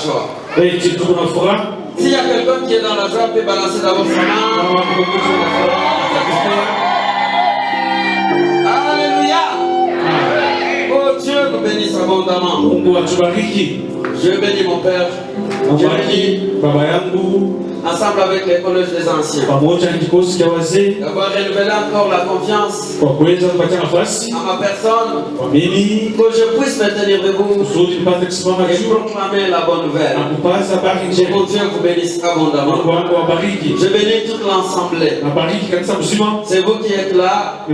joie. Et tu trouves notre foi. S'il y a quelqu'un qui est dans la joie, peut balancer d'abord sa main. Alléluia. Oh Dieu nous bénisse abondamment. Je bénis mon Père. Je bénis ensemble avec les collèges des anciens. D'avoir renouvelé encore la confiance à ma personne. Que je puisse me tenir debout et proclamer la bonne nouvelle. Que mon Dieu vous bénisse abondamment. Je bénis toute l'assemblée. C'est vous qui êtes là.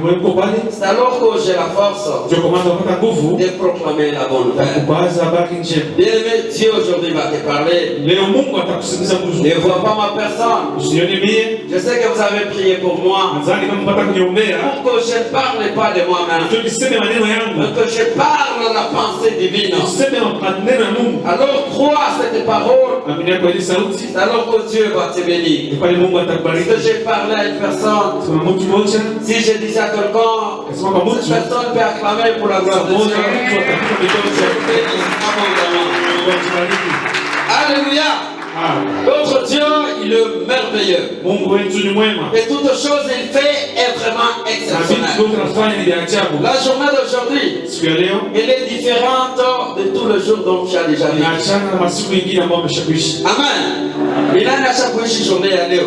C'est alors que j'ai la force de proclamer la bonne nouvelle. Bien-aimé, Dieu aujourd'hui va te parler. Ne vois pas ma personne. Je sais que vous avez prié pour moi. Pour que je ne parle pas de moi-même. Que je parle la pensée divine. Alors crois cette parole. Alors que Dieu va te bénir. Si j'ai parlé à une personne, si je disais à quelqu'un, cette personne peut acclamer pour la gloire de Dieu. Alléluia. Notre Dieu, il est merveilleux. Et toute chose il fait est vraiment exceptionnelle. La journée d'aujourd'hui, elle est différente de tous les jours dont tu as déjà vécu. Amen. Il a une journée à Léo.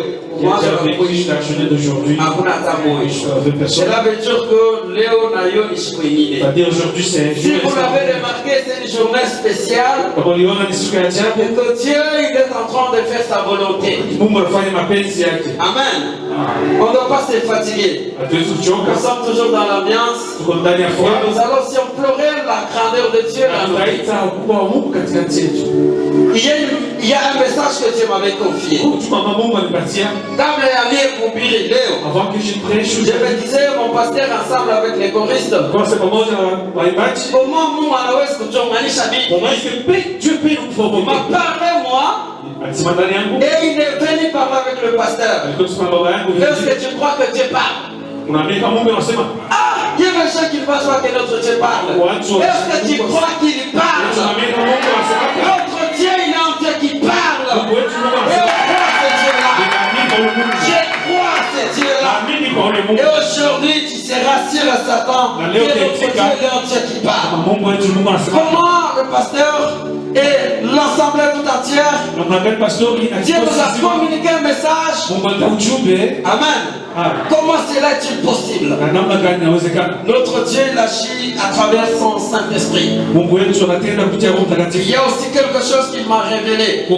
Cela veut dire que Léo n'a eu aujourd'hui c'est si vous l'avez remarqué, c'est une journée spéciale. Et que Dieu il est en train de faire sa volonté. Amen. On ne doit pas se fatiguer. Nous sommes toujours dans l'ambiance. Et nous allons aussi implorer la grandeur de Dieu dans nos vies. Il y a un message que Dieu m'avait confié. Avant que je me disais, mon pasteur, ensemble avec les choristes, comment Dieu m'a parlé moi, et il est venu parler avec le pasteur. Est-ce que tu crois que Dieu parle? Ah, il y a des gens qui ne pensent pas que notre Dieu parle. Est-ce que tu crois qu'il parle? Notre Dieu, il est un Dieu qui parle. Et on croit ce Dieu-là. Je crois ce Dieu-là. Et aujourd'hui, tu seras sûr et certain que notre Dieu est un Dieu qui parle. Comment le pasteur et l'ensemble tout entière, Dieu nous a communiqué un message. Amen. Comment cela est-il possible? Notre Dieu agit à travers son Saint-Esprit. Il y a aussi quelque chose qu'il m'a révélé.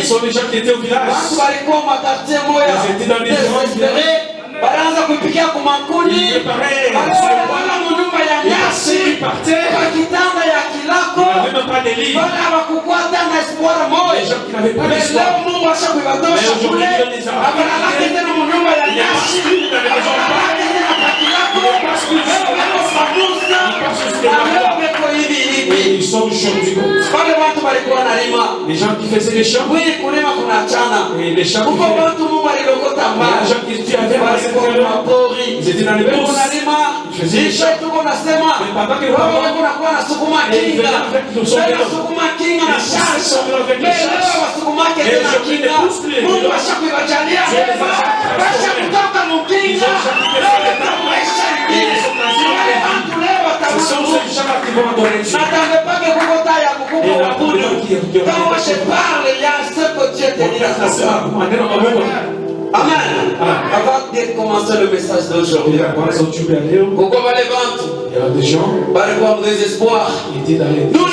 Ce sont les gens qui étaient au village. Ils étaient dans les zones. Baraza kupikia kumakuni kitanda ya kilako bana wakukwata na espoir moja leo Mungu ashakuibatosha kule abalala tena munyumba ya nyasi abalala tena kwa kilako ils sont aujourd'hui les gens qui faisaient les champs et les champs qui faisaient les gens qui avaient ils étaient dans les bourses ils faisaient les champs mais pendant que le papa il venait avec le son de l'homme avec les chasses et aujourd'hui les pouces les ce sont ces gens qui vont adorer Dieu. Quand je parle, il y a ce que Dieu te dit. Amen. Avant de commencer le message d'aujourd'hui, pourquoi va les ventes? Il y a des gens qui des espoirs. Nous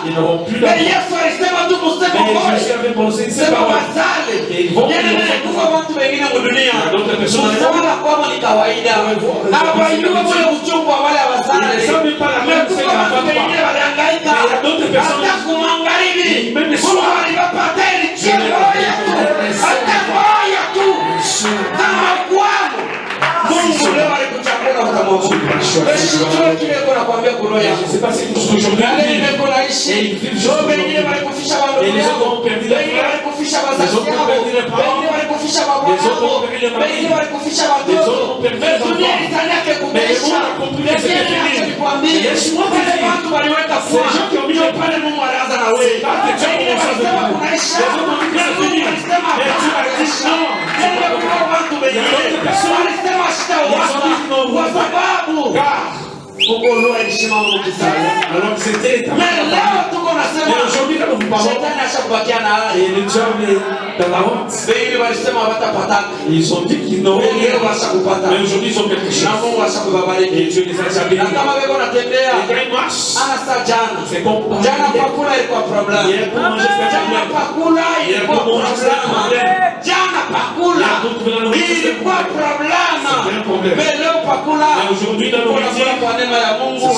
ils n'auront plus la vie. Jésus avait prononcé ces paroles. Et ils vont d'autres personnes ne savent même pas la même chose. D'autres personnes même le soir moko. Beshitwe kile kuna kwambia kuloya. Je sais pas si tout aujourd'hui. Yale imekona ishi. Ndio wengine walikufisha wao. Wengine walikufisha wazazi wao. Wengine walikufisha baba wao. Wengine walikufisha watoto. Dunia itanyake kumeisha. Lakini nikwambie, wale watu waliweka fua. Ndio pale Mungu anaanza na wewe. Wengine wanasema kunaisha. Wengine wanasema kunaisha. Watu wengine walisema sitaoa kwa sababu ukoloa heshima Mungu kisasa. Alors c'était Leo tuko nasema aujourd'hui quand nous parlons, shetani ashakubakia na hali. et le diable est dans la honte. Wengine walisema watapata. Ils ont dit qu'ils n'auraient Wengine rien. washakupata. Mais aujourd'hui ils ont quelque Na chose. Mungu ashakubariki. Et Dieu les a déjà Na bénis. kama wewe unatembea Et quand ils marchent, ana saa jana. c'est comme Jana pakula ilikuwa problem. hier pour manger c'était un Jana problème. pakula ilikuwa problem. Jana pakula ilikuwa problem. Mais leo pakula Mais aujourd'hui dans nos métiers, kwa neema ya Mungu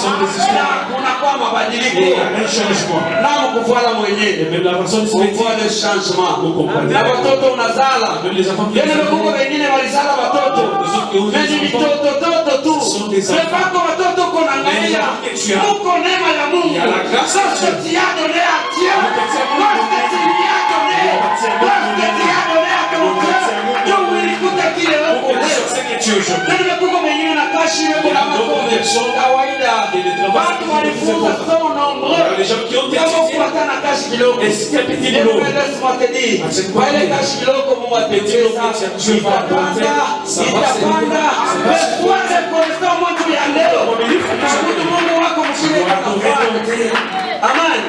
kunakuwa mabadiliko. il y a un changement. Na mkufuala mwenyewe. Et même la façon de se On vêtir, voit le changement. vous comprenez. Na watoto unazala. Même les enfants qui Yale mkuko wengine walizala watoto. Mimi ni toto tu. Sepako watoto kuna ngalia. Mungu neema ya Mungu. Sasa tiado lea tia. Basta tiado lea. Basta tiado lea kwa. Ndio ulikuta kile huko. Ndio mkuko wengine na kashi wewe na makombe. Kawaida. Watu walifunza somo nombre. Les gens qui ont Kama étudié, kupata kashi kidogo. et si tu as petit boulot, Laisse-moi te dire. Wale kashi kidogo Mungu atacheza. Itapanda. Wewe kwa mtu ya leo. Mungu wako mshirika na Amen.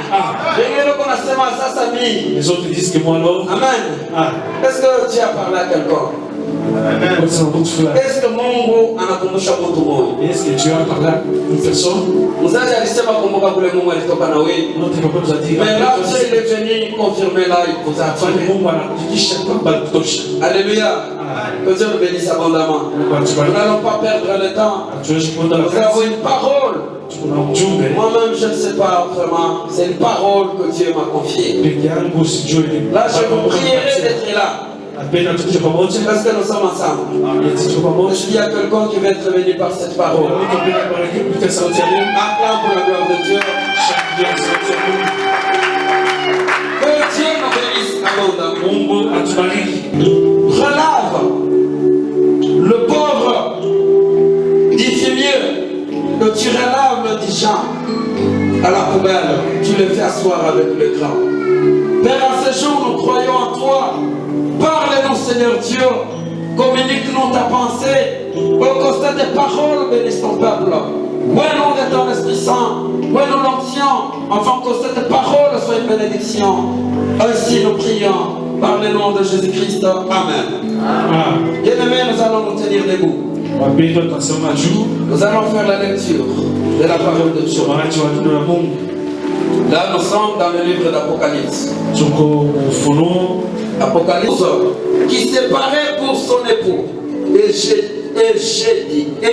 Wengine wako nasema sasa mimi. les autres disent que moi alors, Amen. ah, Est-ce que tu as parlé à quelqu'un? Est-ce que Mungu anakumbusha mtu mmoja? est-ce que tu as parlé à une personne? Mzazi alisema kumbuka kule Mungu alitoka na wewe. Notre papa nous a dit, Mais là, Dieu est venu confirmer là, il vous a Fanya appris. Mungu anakujikisha kwamba kutosha. Alléluia. Que Dieu nous bénisse abondamment. Nous n'allons pas perdre le temps. Hatuwezi kuenda Nous avons une parole. tuna ujumbe Moi-même, je ne sais pas vraiment. C'est une parole que Dieu m'a confiée. peke yangu sijui. Là, je vous prierai d'être là. Napenda tukuje pamoja. Parce que nous sommes ensemble. Tuko pamoja. Est-ce qu'il y a quelqu'un qui va être béni par cette parole? Napenda baraka kupitia sauti ya Mungu. Acclame pour la gloire de Dieu. Shangilia sauti ya Mungu. Que Dieu nous bénisse abondamment. Mungu atubariki. Relave le pauvre. Dis mieux que tu relaves le indigent à la poubelle. Tu le fais asseoir avec le grand. Père, en ce jour, nous croyons en toi. Parle-nous, Seigneur Dieu. Communique-nous ta pensée. Au constat des paroles, bénisse ton peuple. Au nom de ton Esprit Saint, au nom de l'onction, afin que cette parole soit une bénédiction. Ainsi nous prions par le nom de Jésus-Christ. Amen. Bien-aimés, nous allons nous tenir debout. Nous allons faire la lecture de la parole de Dieu. Là, nous sommes dans le livre d'Apocalypse. Apocalypse qui s'est paré pour son époux. Et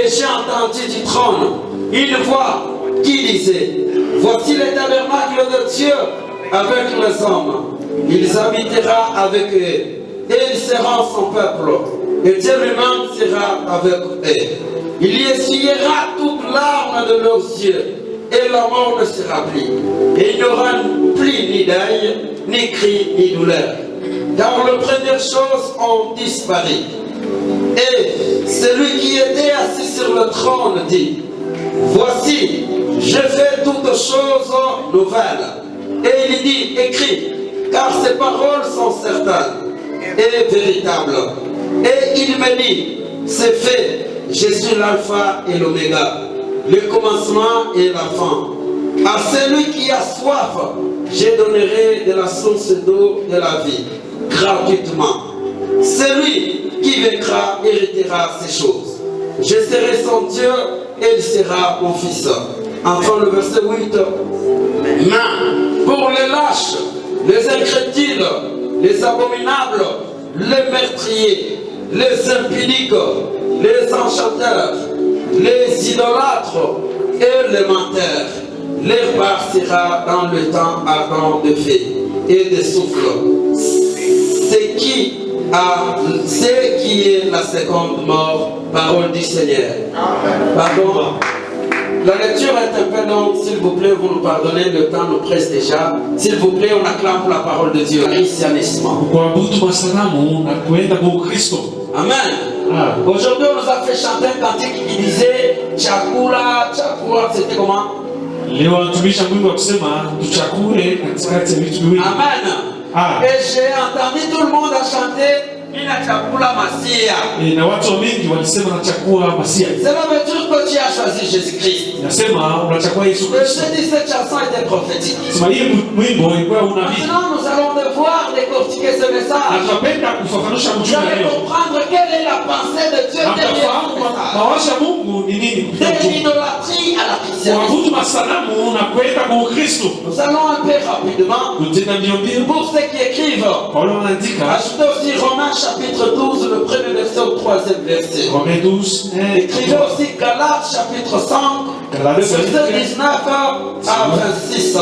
j'ai entendu du trône une voix qui disait: voici le tabernacle de Dieu avec les hommes. Il habitera avec eux et ils seront son peuple. Et Dieu lui-même sera avec eux. Il y essuiera toute larme de leurs yeux et la mort ne sera plus. Et il n'y aura plus ni deuil, ni cri, ni douleur. Car les premières choses ont disparu. Et celui qui était assis sur le trône dit: voici, je fais toutes choses nouvelles. Et il dit: écris, car ces paroles sont certaines et véritables. Et il me dit: c'est fait, je suis l'alpha et l'oméga, le commencement et la fin. À celui qui a soif, je donnerai de la source d'eau de la vie, gratuitement. Celui qui vaincra héritera ces choses. Je serai son Dieu et il sera mon fils. Enfin, le verset 8. Mais pour les lâches, les incrédules, les abominables, les meurtriers, les impudiques, les enchanteurs, les idolâtres et les menteurs, leur part sera dans le temps ardent de feu et de souffle. Ce qui à ce qui est la seconde mort, parole du Seigneur. Pardon. La lecture est un peu longue, s'il vous plaît, vous nous pardonnez, le temps nous presse déjà. S'il vous plaît, on acclame pour la parole de Dieu. Christianisme. Amen. Aujourd'hui, on nous a fait chanter un cantique qui disait Chakula, Chakula, c'était comment? Amen. Et j'ai entendu tout le monde a chanté. Cela veut dire que tu as choisi Jésus-Christ. Je dis cette chanson était prophétique. Maintenant nous allons devoir décortiquer ce message. Vous allez comprendre quelle est la pensée de Dieu derrière ce message. De l'idolâtrie à la christianisme. Nous allons un peu rapidement. Pour ceux qui écrivent, ajoutez aussi Romains chapitre 12, le premier verset au troisième verset. Romains 12. Écrivez aussi Galates chapitre 5, verset 19 à 26.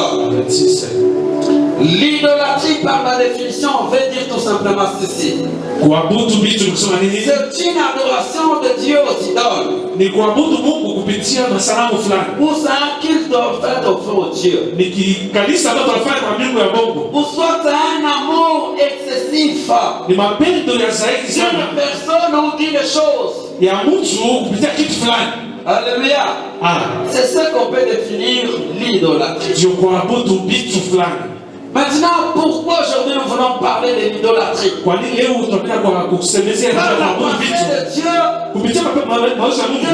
L'idolâtrie, par la définition, veut dire tout simplement ceci. C'est une adoration de Dieu aux idoles. Ou c'est un culte offert au Dieu. Ou soit c'est un amour excessif. D'une personne ou d'une chose. Alléluia. C'est ce qu'on peut définir l'idolâtrie. Maintenant, pourquoi aujourd'hui nous voulons parler de l'idolâtrie? Par la pensée de Dieu, Dieu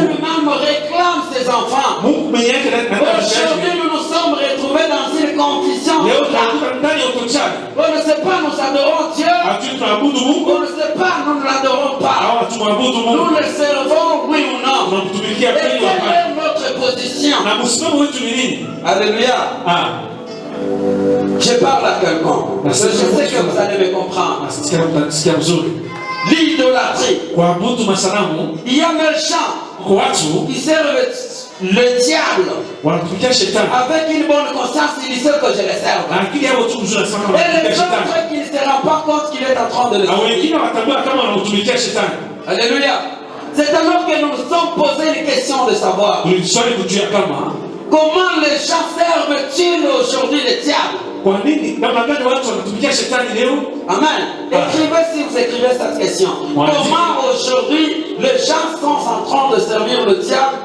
lui-même réclame ses enfants. Aujourd'hui, nous nous sommes retrouvés dans une confusion. On ne sait pas, nous adorons Dieu. On ne sait pas, nous ne l'adorons pas. Nous le servons, oui ou non. Et quelle est notre position? Alléluia. Je parle à quelqu'un. Je sais que vous allez me comprendre. L'idolâtrie. Il y a des gens qui servent le diable avec une bonne conscience, il sait que je les serve. Et les autres qui ne se rendent pas compte qu'il est en train de les servir. Alléluia. C'est alors que nous nous sommes posé les questions de savoir comment les gens servent-ils aujourd'hui le diable? Amen. Écrivez si vous écrivez cette question. Comment aujourd'hui les gens sont en train de servir le diable?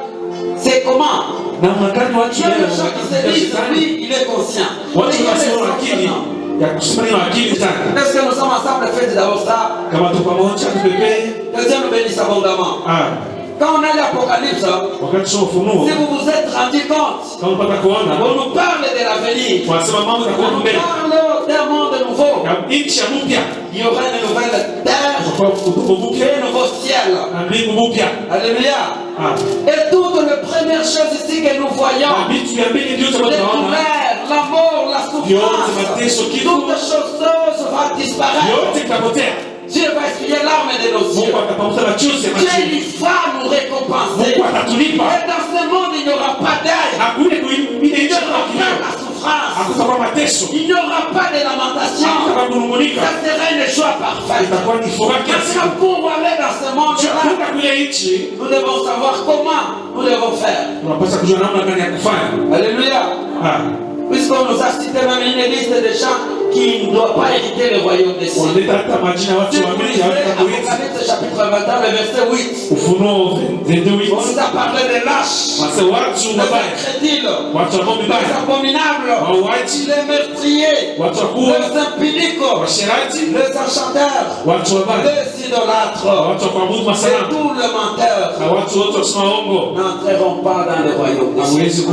C'est comment? Il y a des gens qui se disent, oui, il est conscient. Est-ce que nous sommes ensemble? Faites d'abord ça. Que Dieu nous bénisse abondamment. Quand on a l'Apocalypse, si vous vous êtes rendu compte, on nous parle de l'avenir. On nous parle d'un monde nouveau. Il y aura une nouvelle terre et un nouveau ciel. Alléluia. Et toutes les premières choses ici que nous voyons, les douleurs, la mort, la souffrance, toutes choses vont disparaître. Dieu va essuyer larmes de nos yeux. Dieu il va nous récompenser. Et dans ce monde, il n'y aura pas d'ail. Il n'y aura pas la souffrance. Il n'y aura pas de lamentation. Ça sera une joie parfaite. Maintenant, pour aller dans ce monde-là, nous devons savoir comment nous devons faire. Alléluia. Puisqu'on nous a cité même une liste de gens qui ne doivent pas hériter le royaume des cieux. Apocalypse chapitre 21, le verset 8. On nous a parlé des lâches, des incrédules, des abominables, les meurtriers, les impudiques, les enchanteurs, les idolâtres et tous les menteurs n'entreront pas dans le royaume des cieux.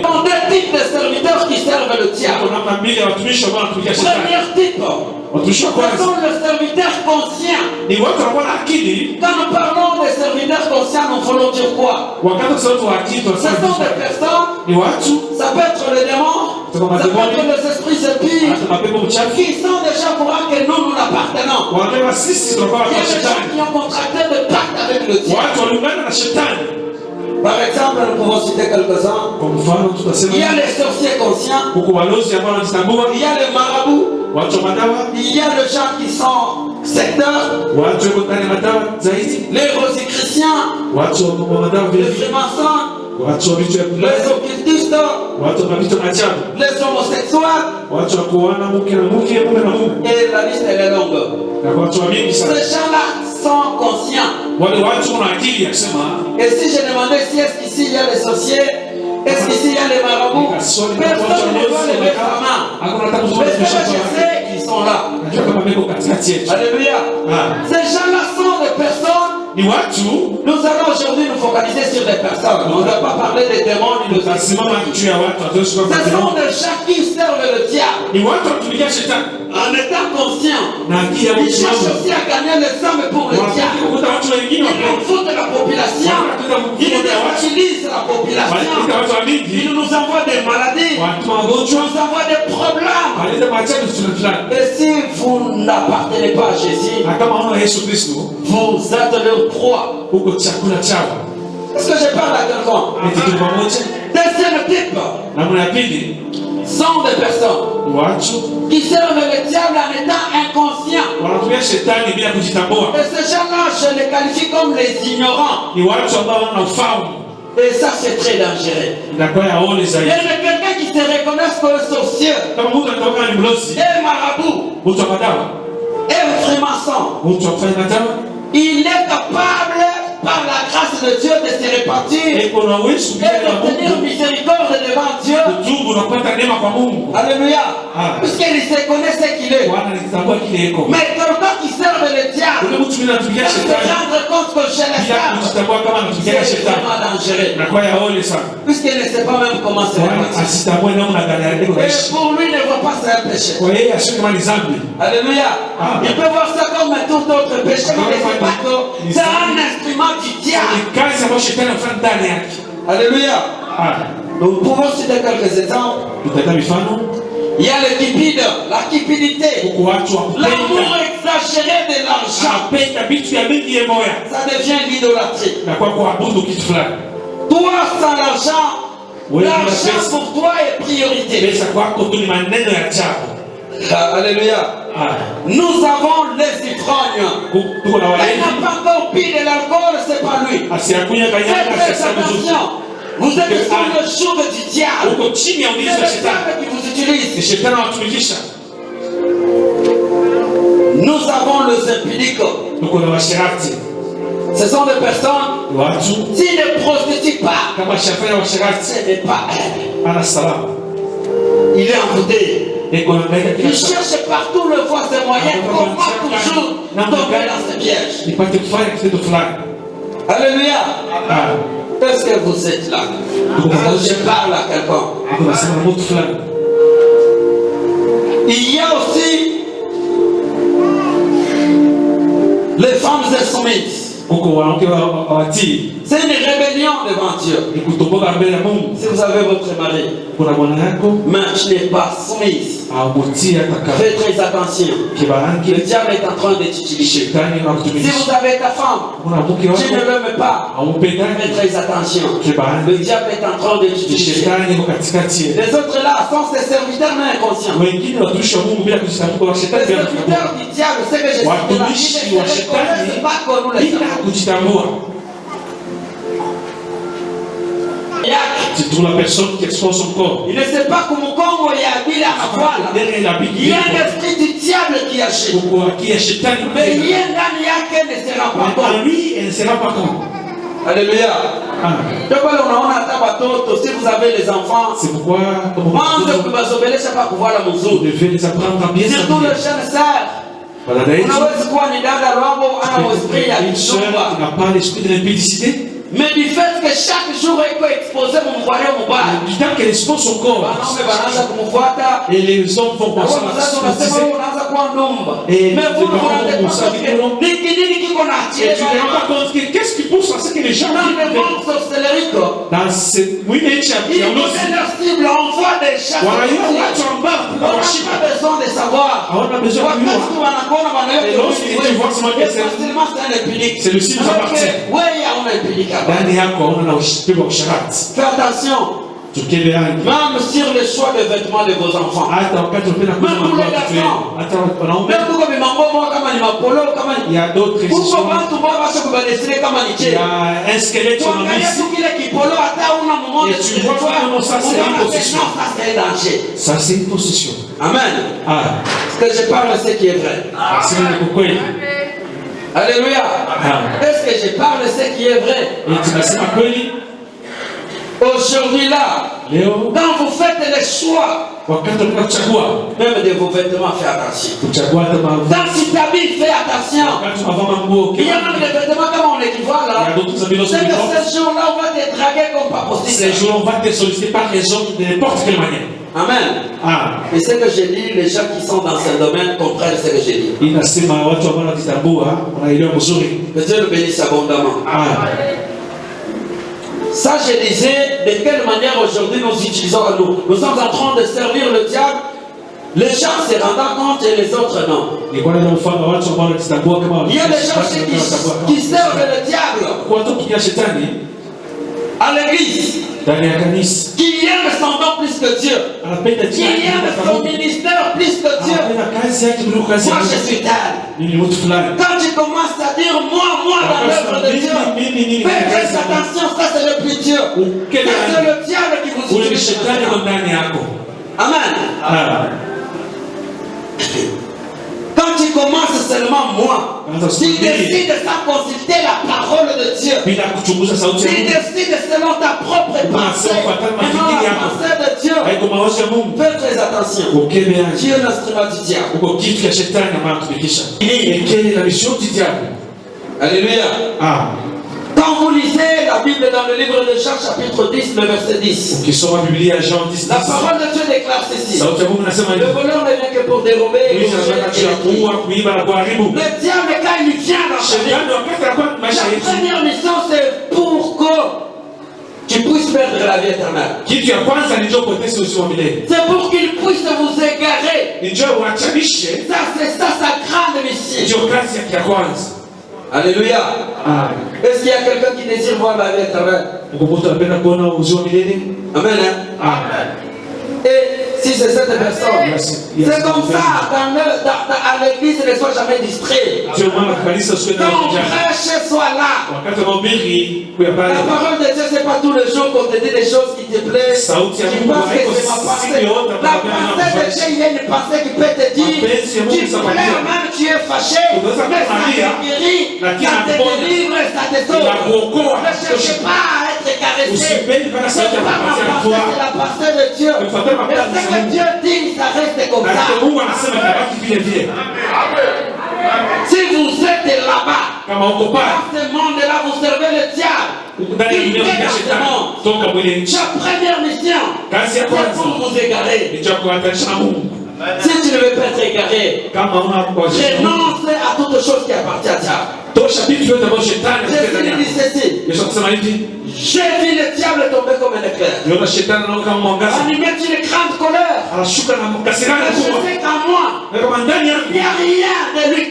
On a deux types de serviteurs qui servent le diable. Premier type, ce sont les serviteurs conscients. Quand nous parlons des serviteurs conscients, nous voulons dire quoi? Ce sont des personnes, ça peut être les démons, ça peut être les esprits épires, qui sont déjà au courant que nous l'appartenons. Il y a des gens qui ont contracté des pactes avec le diable. Par exemple, nous pouvons citer quelques-uns. Il y a les sorciers conscients. Il y a les marabouts. Il y a des gens qui sont secteurs, les rosicruciens, les freemaçons, les occultistes, les homosexuels, et la liste elle est longue. Ces gens-là sont conscients. Et si je demandais si est-ce qu'ici il y a les sorciers, est-ce qu'ici il y a les marabouts, personne ne doit lever sa main. Mais je sais qu'ils sont là. Alléluia. Ces gens-là sont des personnes. Nous allons aujourd'hui nous focaliser sur des personnes. On ne va pas parler des démons ni des esprits. Ce sont des gens qui servent le diable. En étant conscients, ils cherchent aussi à gagner les hommes pour le diable. Ils en foutent la population. Ils utilisent la population. Ils nous envoient des maladies. Ils nous envoient des problèmes. Et si vous n'appartenez pas à Jésus, vous êtes leur proie. Est-ce que je parle à quelqu'un? Deuxième type sont des personnes qui servent le diable en étant inconscients. Et ces gens-là, je les qualifie comme les ignorants. Et ça, c'est très dangereux. Il y a quelqu'un qui se reconnaît comme sorcier, et marabout, et frémaçon. Il est capable, par la grâce de Dieu, de se répartir et d'obtenir miséricorde devant Dieu. Alléluia. Puisqu'il se connaît ce qu'il est. Mais quelqu'un qui sert le diable, il se rendre compte que je le sers, c'est vraiment dangereux. Puisqu'il ne sait pas même comment se répartir. Et pour lui, il ne voit pas ça un péché. Alléluia. Il peut voir ça comme un tout autre péché, mais il ne sait pas que c'est un instrument du diable. Alléluia. Nous pouvons citer quelques exemples. Il y a le cupide, la cupidité, l'amour exagéré de l'argent. Ça devient l'idolâtrie. Toi, sans l'argent, l'argent pour toi est priorité. Alléluia. Nous avons les ivrognes. Il n'a pas encore pris de l'alcool, c'est pas lui. Faites très attention. Vous êtes sur le joug du diable. C'est le diable qui vous utilise. Nous avons les impudiques. Ce sont des personnes s'ils ne prostituent pas, ce n'est pas elle. Il est envoûté. Il cherche partout le voie ses moyens. Comment toujours tomber dans ce piège. Alléluia. Est-ce que vous êtes là? Je parle à quelqu'un. Il y a aussi les femmes insoumises. C'est une rébellion devant Dieu. Si vous avez votre mari, mais je n'ai pas soumise, faites très attention. Le diable est en train de t'utiliser. Si vous avez ta femme, tu ne l'aimes pas, faites très attention. Le diable est en train de t'utiliser. Les autres là sont ses serviteurs mais inconscients. Les serviteurs du diable, c'est que je suis de la vie, ils ne se reconnaissent pas que nous les avons. Tu trouves la personne qui expose son corps. Il ne sait pas comment il y a mis la voile. Il y a un esprit du diable qui agit. Mais il y a un qui ne sera pas compte. Lui, elle ne sera pas compte. Alléluia. Si vous avez les enfants, c'est pourquoi vous devez les apprendre bien. Surtout les jeunes sœurs. Unaweza kuwa ni dada wako ana esprit ya kishumba. N'a pas l'esprit de l'impudicité. Mais du fait que chaque jour il peut exposer mon voisin au bar. Du temps qu'elle expose son corps. Et les hommes vont penser à la société. Mais vous ne vous rendez pas compte que qu'est-ce qui pousse à ce que les gens dans le monde sorcellerie, dans ce leur cible envoie des chats. On n'a pas besoin de savoir. C'est le signe qui appartient. Fais attention. Même sur le choix de vêtements de vos enfants. Même pour les garçons. Il y a d'autres traditions. Il y a un squelette sur le lit. Et tu vois comment ça c'est une possession. Ça c'est une possession. Amen. Ce que je parle, c'est qui est vrai. Alléluia. Est-ce que je parle, c'est qui est vrai? Aujourd'hui là, quand vous faites les choix, même de vos vêtements, faites attention. Quand tu t'habilles, fais attention. Il y a même des vêtements comme on équivoque là. C'est que ces jours-là, on va te draguer comme pas possible. Ces jours, on va te solliciter par les hommes de n'importe quelle manière. Amen. Et ce que j'ai dit, les gens qui sont dans ce domaine comprennent ce que j'ai dit. Que Dieu le bénisse abondamment. Ça, je disais, de quelle manière aujourd'hui nous utilisons, nous sommes en train de servir le diable. Les gens se rendent compte et les autres non. Il y a des gens qui servent le diable à l'église, qui aiment son nom plus que Dieu, qui aiment son ministère plus que Dieu. Moi je suis tel. Quand tu commences à dire moi dans l'œuvre de Dieu, fais très attention, ça c'est le plus Dieu. C'est le diable qui vous utilise. Amen. Quand tu commences seulement moi, tu décides sans consulter la parole de Dieu. Tu décides selon ta propre pensée, et non la pensée de Dieu. Fais très attention. Tu es l'instrument du diable. Quelle est la mission du diable? Alléluia. Quand vous lisez la Bible dans le livre de Jean chapitre 10, le verset 10, la parole de Dieu déclare ceci. Le voleur ne vient que pour dérober et manger et tuer. Le diable, quand il vient dans ta vie, la première mission c'est pour que tu puisses perdre la vie éternelle. C'est pour qu'il puisse vous égarer. Ça c'est ça sa grande mission. Alléluia. Est-ce qu'il y a quelqu'un qui désire voir la vie éternelle? Amen. Et si c'est cette personne, c'est comme ça à l'église, ne sois jamais distrait. Ton prêche soit là. La parole de Dieu, c'est pas tous les jours qu'on te dit des choses qui te plaisent. Tu penses que c'est ma pensée. La pensée de Dieu, il y a une pensée qui peut te dire, tu pleures même, tu es fâché, mais ça te guérit, ça te délivre, ça te sauve. Ne cherchez pas à être caressé. C'est pas ma pensée, c'est la pensée de Dieu. Et ce que Dieu dit, ça reste comme ça. Si vous êtes là-bas, dans ce monde-là, vous servez le diable. Sa première mission, c'est pour vous égarer. Si tu ne veux pas être égaré, renonce à toute chose qui appartient à diable. Jésus dit ceci. J'ai vu le diable tomber comme un éclair, animé d'une grande colère. Je sais qu'en moi, il n'y a rien de lui.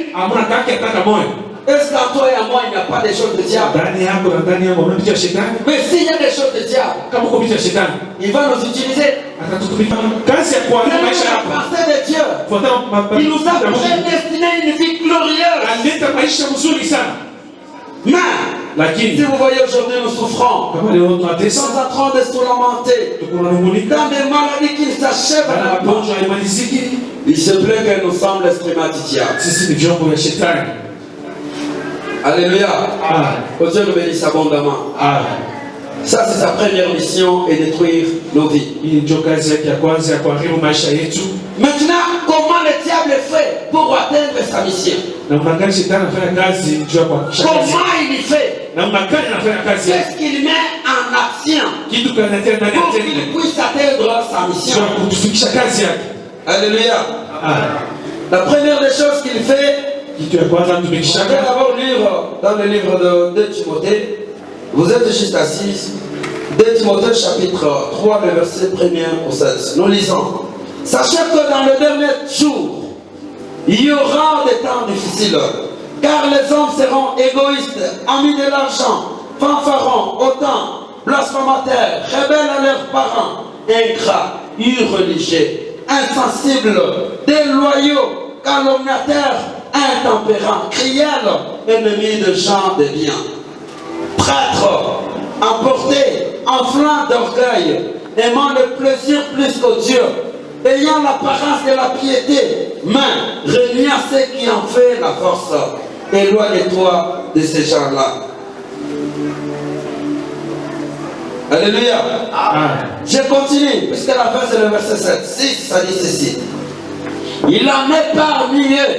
Est-ce qu'en toi et en moi, il n'y a pas des choses de diable? Mais s'il y a des choses de diable, il va nous utiliser. C'est la pensée de Dieu. Il nous a prédestiné une vie glorieuse. Mais si vous voyez aujourd'hui nous souffrons, nous sommes en train de se lamenter dans des maladies qui s'achèvent à la porte. Il se plaît que nous sommes l'instrument du diable. Alléluia. Que Dieu nous bénisse abondamment. Ça c'est sa première mission, et détruire nos vies. Maintenant, comment le diable fait pour atteindre sa mission? Comment il fait? Qu'est-ce qu'il met en action pour qu'il puisse atteindre sa mission? Alléluia. La première des choses qu'il fait, je vais d'abord lire dans le livre de 2 Timothée. Vous êtes juste assis. 2 Timothée chapitre 3, le verset 1er au 16. Nous lisons. Sachez que dans le dernier jour, il y aura des temps difficiles, car les hommes seront égoïstes, amis de l'argent, fanfarons, autant blasphémateurs, rebelles à leurs parents, ingrats, irreligieux, insensibles, déloyaux, calomniateurs, intempérants, criels, ennemis de gens de bien, traîtres, emportés, enflants d'orgueil, aimant le plaisir plus que Dieu, ayant l'apparence de la piété, mais reniant ce qui en fait la force. Éloigne-toi de ces gens-là. Alléluia. Je continue, puisque la fin c'est le verset 7. 6, ça dit ceci. Il en est parmi eux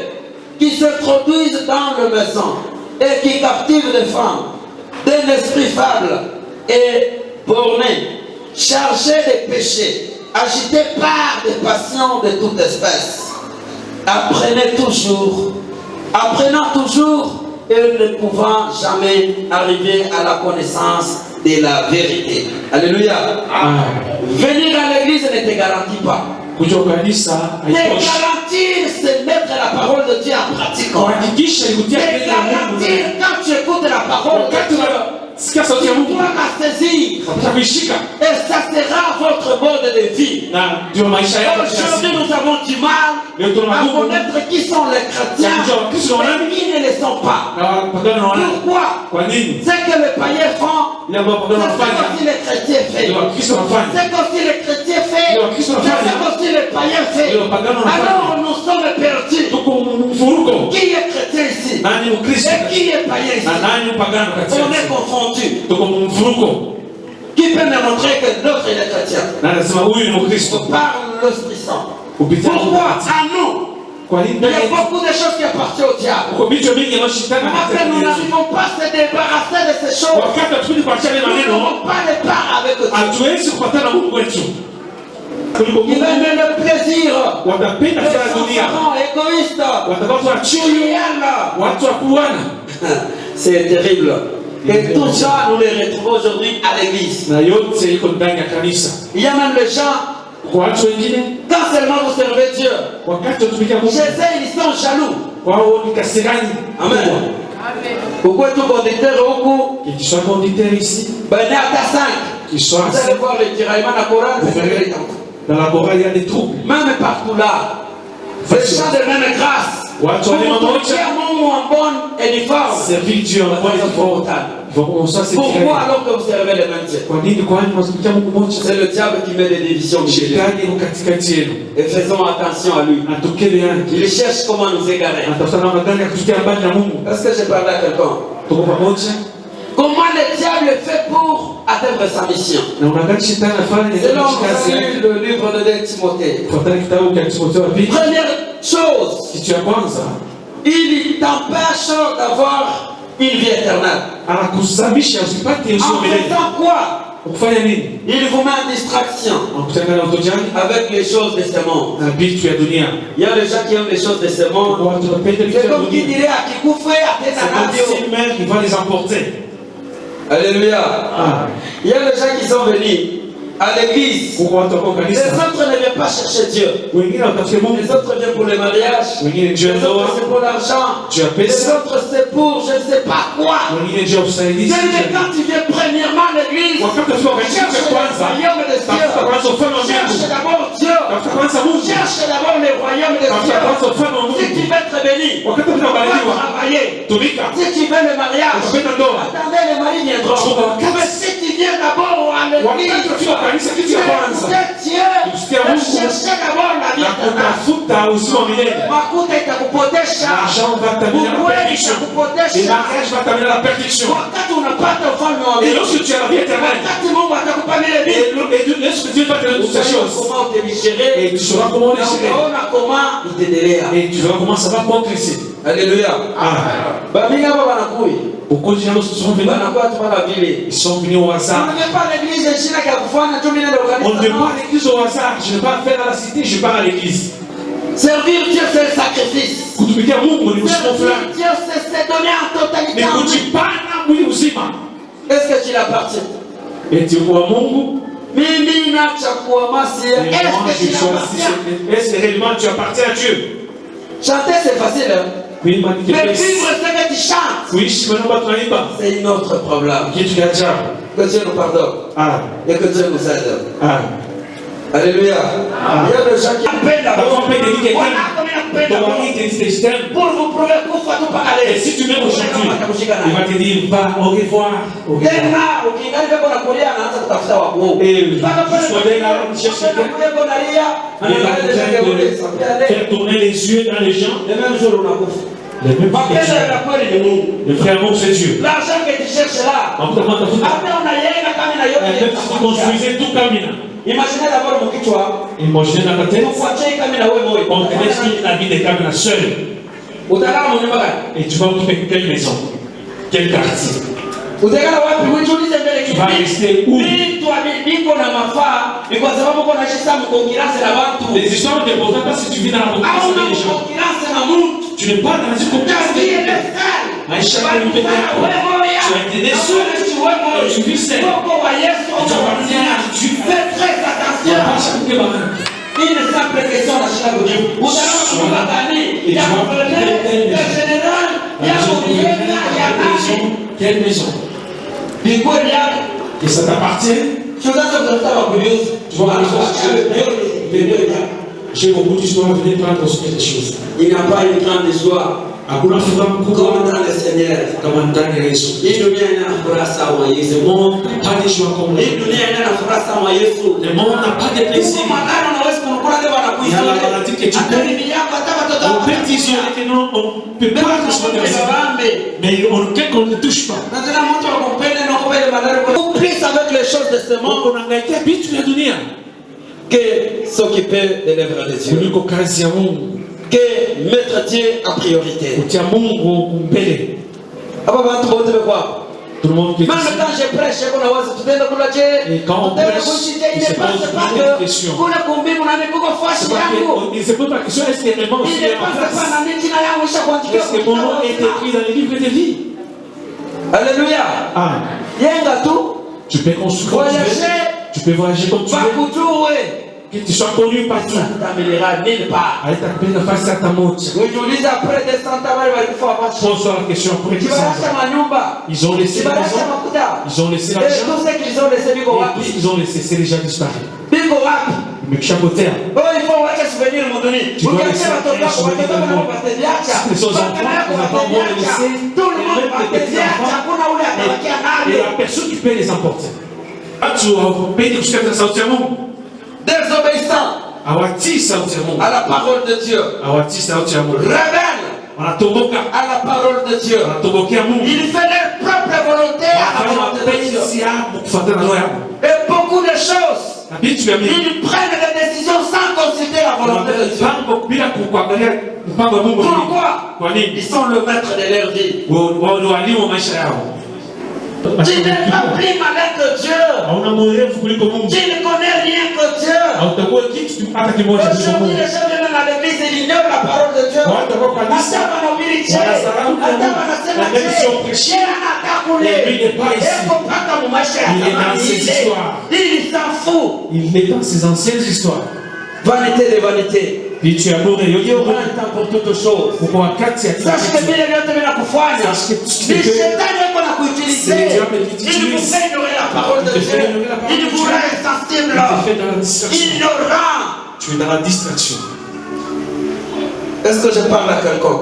qui se produisent dans le maison et qui captivent des femmes, d'un esprit faible et borné, chargé de péchés, agité par des passions de toute espèce. Apprenant toujours et ne pouvant jamais arriver à la connaissance de la vérité. Alléluia. Venir à l'église ne te garantit pas. Te garantir, c'est mettre la parole de Dieu en pratique. Te garantir, quand tu écoutes la parole de Dieu, tu dois la saisir. Et ça sera votre mode de vie. Aujourd'hui, nous avons du mal à connaître qui sont les chrétiens et qui ne le sont pas. Pourquoi? C'est que les païens font, c'est ce que les chrétiens font. C'est que les chrétiens font, c'est ce que les païens font. Alors nous sommes perdus. Qui est chrétien ici? Et qui est païen ici? On est confondus. Qui peut me montrer que l'autre est chrétien? On parle l'Esprit Saint. Pourquoi à nous? Il y a beaucoup de choses qui appartiennent au diable. Après, nous n'arrivons pas à se débarrasser de ces choses. Nous n'avons pas de part avec Dieu. Il va donner le plaisir. Égoïste. C'est terrible. Et tout ça, nous les retrouvons aujourd'hui à l'église. Il y a même les gens, quand seulement vous servez Dieu, chez eux, ils sont jaloux. Amen. Pourquoi tout conducteur au cou? Qu'il soit conducteur ici. Ben, à ta 5. Vous allez voir le tiraillement de la chorale. Dans la chorale, il y a des troubles. Même partout là. Les gens de même grâce. Pour un bon uniforme. Servir Dieu en bon uniforme. Pourquoi alors que vous servez les mêmes dieux? C'est le diable qui met des divisions. Et faisons attention à lui. Il cherche comment nous égarer. Est-ce que je parle à quelqu'un? Comment le diable fait pour atteindre sa mission? Selon le livre de Timothée. Première chose, il t'empêche d'avoir une vie éternelle. En faisant quoi? Il vous met en distraction avec les choses de ce monde. Il y a des gens qui aiment les choses de ce monde. C'est comme qui dirait à Kikoufé, à Ténaradio. Il va les emporter. Alléluia. Il y a des gens qui sont venus à l'église. Les autres ne viennent pas chercher Dieu. Les autres viennent pour le mariage. Les autres c'est pour l'argent. Les autres c'est pour je ne sais pas quoi. Mais quand tu viens premièrement à l'église, cherche le royaume de Dieu. Cherche d'abord Dieu. Cherche d'abord le royaume de Dieu. Si tu veux être béni, tu vas travailler. Si tu veux le mariage, attendez, les maris viendront. Mais si tu viens d'abord à l'église, Dieu, cherchez d'abord la vie éternelle. Makuta itakupotesha. Ukweli itakupotesha. Wakati unapata ufalme wa mbinguni. Wakati Mungu atakupa vile vitu. Comment te libérer. Unaona comment itaendelea. Et tu verras comment ça va progresser. Alléluia. Baminga baba wanakuja. Beaucoup de gens sont venus. Ils sont venus au hasard. On ne vient pas à l'église au hasard. Je ne vais pas faire à la cité, je pars à l'église. Servir Dieu, c'est le sacrifice. Servir Dieu, c'est se donner en totalité. Est-ce que tu l'appartiens? Et tu vois Mungu? Est-ce que réellement tu appartiens à Dieu? Chanter, c'est facile. Mais vivre ce que tu chantes, c'est un autre problème. Que Dieu nous pardonne. Et que Dieu nous aide. Alléluia. Il y a des gens qui appellent pour vous prouver qu'il faut tout parler. Et si tu viens aujourd'hui, il va te dire va, au revoir. Au revoir. Et tu sois là, chercher faire tourner les yeux dans les gens. Le même jour, on a bouffé. Le frère amour, c'est Dieu. L'argent que tu cherches là, après on a même si tu construisais tout Kamina. Imaginez d'abord mon kichwa. Imaginez dans ta tête. On te laisse la vie de Kamina seul. Et tu vas occuper quelle maison? Quel quartier? Tu vas rester où? Les histoires ne te posent pas si tu vis dans la concurrence avec les gens. Tu n'es pas dans une concurrence. Maïcha, tu as été né seul. Tu vis seul. Tu appartiens à Dieu. Fais très attention. Une simple question à chaque Dieu. Vous allez il y a un général, il y a un quelle maison? Et ça t'appartient? J'ai beaucoup d'histoires, venez prendre des choses. Il n'y a pas une grande histoire. Comme dans le Seigneur. Comme dans les réseaux. Le monde n'a pas de joie comme le monde n'a pas de plaisir. Il y a la maladie que tu peux. On peut dire que non, on ne peut pas recevoir mais on ne touche pas. On prie avec les choses de ce monde. On a été habitué à donner. Que s'occuper de l'œuvre de Dieu. Que mettre Dieu en priorité. Tout le monde même quand je prêche, et quand on prêche, il se pose une question. Il se pose la question, est-ce que vraiment est est-ce que mon nom est écrit dans les livres de vie? Alléluia. Tu peux construire, tu peux voyager comme tu veux. Que tu sois connu partout. Pose-toi la question après qu'ils ils ont laissé la maison, ils ont laissé l'argent, et tout ce qu'ils ont laissé, c'est déjà disparu. Mais chapeauter. Il faut souvenir mon donné. Tu dois laisser un souvenir de moi. Les enfants vont les laisser. Tout le monde va te dire. Et la personne qui peut les emporter. Tu vas payer jusqu'à ta sortie à mon. Désobéissant à la parole de Dieu. Rebelle à la parole de Dieu. Il fait leur propre volonté à la volonté de Dieu. Et beaucoup de choses, ils prennent des décisions sans consulter la volonté de Dieu. Pourquoi? Ils sont le maître de leur vie. Tu n'es pas plus malin que Dieu. Tu ne connais rien que Dieu. Aujourd'hui, les gens viennent à l'église et ignorent la parole de Dieu. Il s'en fout. Il est dans ses anciennes histoires. Vanité de vanité. Il y aura un temps pour toutes choses. Sache que vile vyote vinakufanya. Ni shetani yuko na kuutiliser. Il vous fait ignorer la parole de Dieu. Il vous rend insensible. Ignorant. Tu es dans la distraction. Est-ce que je parle à quelqu'un?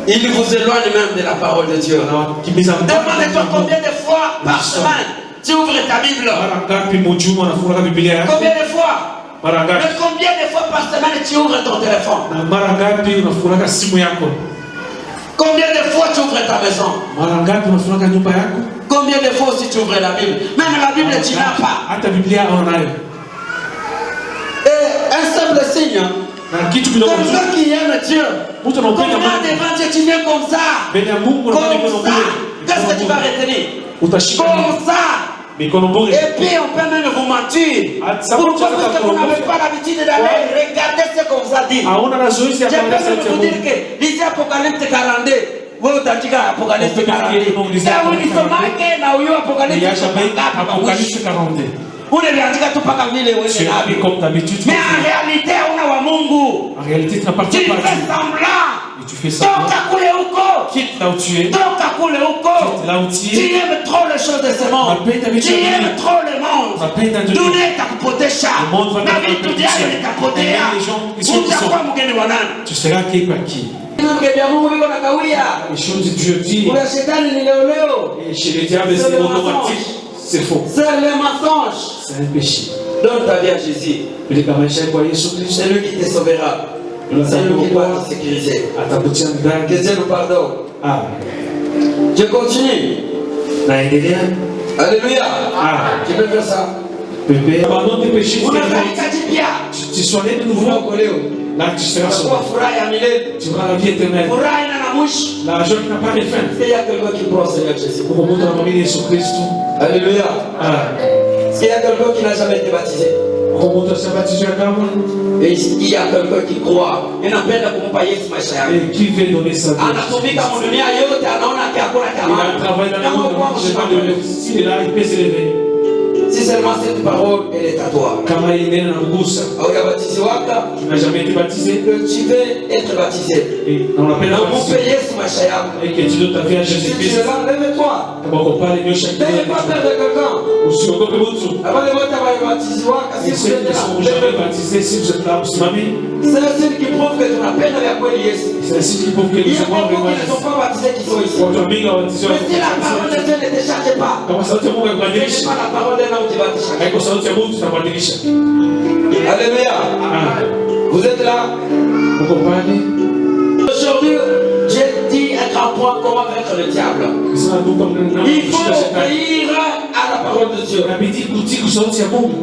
Il vous éloigne même de la parole de Dieu. Demande-toi combien de fois par semaine tu ouvres ta Bible. Combien de fois? Mais combien de fois par semaine tu ouvres ton téléphone? Combien de fois tu ouvres ta maison? Combien de fois aussi tu ouvres la Bible? Même la Bible tu n'as pas. Et un simple signe. Quelqu'un qui aime Dieu. Combien devant Dieu tu viens comme ça? Qu'est-ce que tu vas retenir? Comme ça. Et puis on peut même vous mentir. Pourquoi? Parce que vous n'avez pas l'habitude d'aller regarder ce qu'on vous a dit. Je peux même vous dire que lisez Apocalypse 42. Vous avez Apocalypse 42. C'est où ils sont marqués dans Apocalypse 42. Vous ne l'avez tout pas vile. Mais en réalité, on a wa Mungu. En réalité, tu n'as pas de tu fais semblant. Et tu fais semblant. Quitte là où tu es. Donc à couler au corps. Là où tu es. Tu aimes trop les choses de ce monde. Tu aimes trop le monde. Dunia itakupotea. Na vitu vyako vitapotea. Utakuwa mgeni wa nani? Tu seras qui par qui? Les choses de Dieu disent. Et chez les diables, c'est automatique. C'est faux. C'est le mensonge. C'est un péché. Donne ta vie à Jésus. C'est lui qui te sauvera. C'est lui qui doit te sécuriser. Que Dieu nous pardonne. Ah. Je continue. Alléluia. Ah. Tu peux faire ça. Bébé, abandonne tes péchés. Tu sois né de nouveau. Là, tu seras sauvé. Tu auras la vie éternelle. La joie qui n'a pas de fin. Il y a quelqu'un qui croit au Seigneur Jésus. Pour remonter à la Jésus Christ. Alléluia. Ah. Est-ce qu'il y a quelqu'un qui n'a jamais été baptisé? Remonte à se baptiser à Gabon. Et il y a quelqu'un qui croit. Il n'a pas d'accompagner ce machin. Et qui veut donner sa vie? Il a travaillé dans le monde. S'il est là, il peut s'élever. Si seulement cette parole, elle est à toi. Tu n'as jamais été baptisé. Tu veux être baptisé. Et on l'appelle à baptiser. Et que tu donnes ta vie à Jésus-Christ. Si tu veux, lève-toi. N'ayez pas peur de quelqu'un. Et ceux qui ne sont jamais baptisés, si vous êtes là, vous m'avez. C'est le signe qui prouve que tu n'as pas avec quoi il est. C'est le signe qui prouve que Il y nous a sommes beaucoup qui ne sont pas baptisés qui sont ici. Mais si la parole de Dieu ne te change pas, ce n'est pas la parole d'un homme qui va te changer. Alléluia. Vous êtes là? Aujourd'hui, j'ai dit un grand point comment vaincre le diable. Il faut obéir à la parole de Dieu.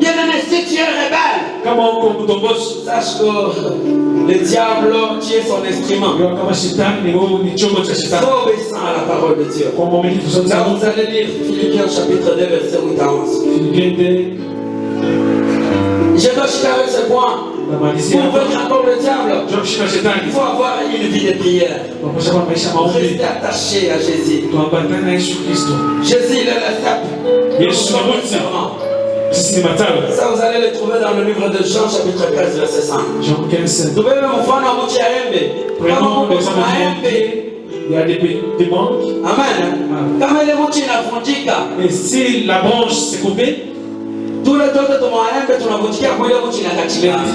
Bien-aimé, si tu es rebelle, sache que le diable, tu es son instrument. Sois obéissant à la parole de Dieu. Là, vous allez lire Philippiens chapitre 2, verset 8 à 11. Je dois chuter avec ce point. Pour vaincre encore le diable, il faut avoir une vie de prière. Rester attaché à Jésus. Jésus, il est la table. Ça, vous allez le trouver dans le livre de Jean, chapitre 15, verset 5. Jean 15. Vous pouvez même voir dans votre il y a des manques. Amen. Et si la branche s'est coupée, tous les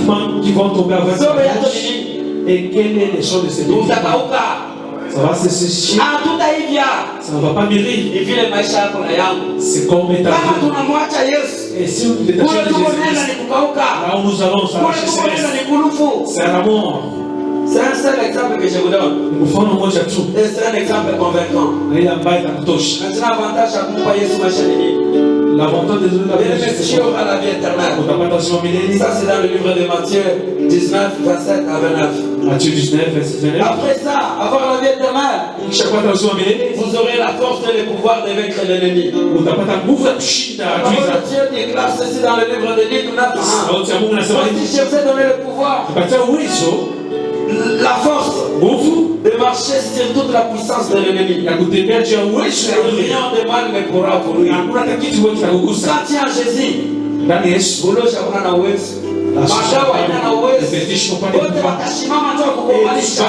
manques qui vont tomber avec la branche. Et quelle est les choses de cette vie? Ça va se sécher. Ça ne va pas mûrir. C'est comme ta vie. Et si vous détachez de Jésus, là où nous allons, ça va céleste. C'est la mort. C'est un seul exemple que je vous donne. Et c'est un exemple convaincant. C'est un avantage à accompagner ce machin. L'avantage de la vie à la vie éternelle. Ça, c'est dans le livre de Matthieu 19, 27 à 29. Matthieu 19, verset 29. Après ça, avoir la vie éternelle, vous aurez la force et le pouvoir de vaincre l'ennemi. La parole de Dieu déclare ceci dans le livre de Luc 9. Si je vous ai donné le pouvoir, la force de marcher sur toute la puissance de l'ennemi. Rien de mal ne pourra vous nuire. Quand tu es en Jésus, uloja una uwezo. Madawa ina uwezo. Wote watasimama ndio kukumbalisha.